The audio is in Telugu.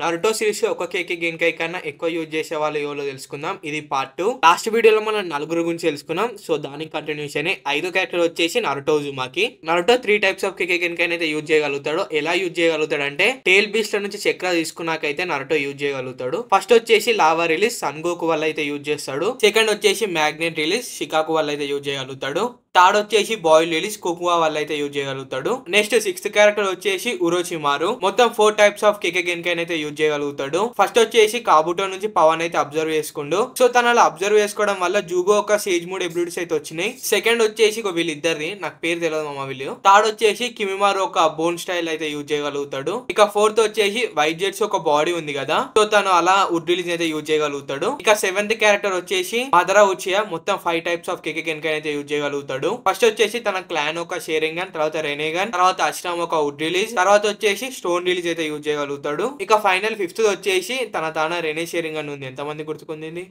నరుటో సిరీస్ లో ఒక కేకే గెన్కై కన్నా ఎక్కువ యూజ్ చేసే వాళ్ళు ఎవరో తెలుసుకుందాం. ఇది పార్ట్ 2. లాస్ట్ వీడియోలో మనం నలుగురు గురించి తెలుసుకున్నాం. సో దానికి కంటిన్యూషన్ ఐదో క్యారెక్టర్ వచ్చేసి Naruto Uzumaki. Naruto 3 types of కేకే గెన్కై అయితే యూజ్ చేయగలుగుతాడు. ఎలా యూజ్ చేయగలుగుతాడు అంటే టేల్ బీస్ట్ లో నుంచి చక్ర తీసుకున్నాకైతే నరుటో యూజ్ చేయగలుగుతాడు. ఫస్ట్ వచ్చేసి లావా రిలీజ్ సన్ గోకు వల్ల అయితే యూజ్ చేస్తాడు. సెకండ్ వచ్చేసి మ్యాగ్నెట్ రిలీజ్ షికాకు వల్ల అయితే యూజ్ చేయగలుగుతాడు. థర్డ్ వచ్చేసి బాయిల్ రిలీజ్ కోకువా వల్ల అయితే యూజ్ చేయగలుగుతాడు. నెక్స్ట్ 6th క్యారెక్టర్ వచ్చేసి ఉరోచిమారు. మొత్తం 4 టైప్స్ ఆఫ్ కేకే గెన్కై అయితే యూజ్ చేయగలుగుతాడు. ఫస్ట్ వచ్చేసి కాబుటో నుంచి పవన్ అయితే అబ్జర్వ్ చేసుకుండు. సో తన అలా అబ్జర్వ్ చేసుకోవడం వల్ల జూగో ఒక సేజ్ మూడ్ ఎబిలిటీస్ అయితే వచ్చినాయి. సెకండ్ వచ్చేసి వీళ్ళిద్దరిది నాకు పేరు తెలియదు మామ వీళ్ళు. థర్డ్ వచ్చేసి కిమిమారు ఒక బోన్ స్టైల్ అయితే యూజ్ చేయగలుగుతాడు. ఇక ఫోర్త్ వచ్చేసి వైట్ జెట్స్ ఒక బాడీ ఉంది కదా, సో తను అలా వుడ్ రిలీజ్ అయితే యూజ్ చేయగలుగుతాడు. ఇక 7th క్యారెక్టర్ వచ్చేసి మదరా ఉచియా. మొత్తం 5 టైప్స్ ఆఫ్ కేకే గెన్కై అయితే యూజ్ చేయగలుగుతాడు. ఫస్ట్ వచ్చేసి తన క్లాన్ ఒక షేరింగన్, తర్వాత రెనేగన్, తర్వాత అశ్రమ్ ఒక వుడ్ రిలీజ్, తర్వాత వచ్చేసి స్టోన్ రిలీజ్ అయితే యూజ్ చేయగలుగుతాడు. ఇక ఫైనల్ 5th వచ్చేసి తన రెనే షేరింగన్ ఉంది. ఎంతమంది గుర్తుకుంది?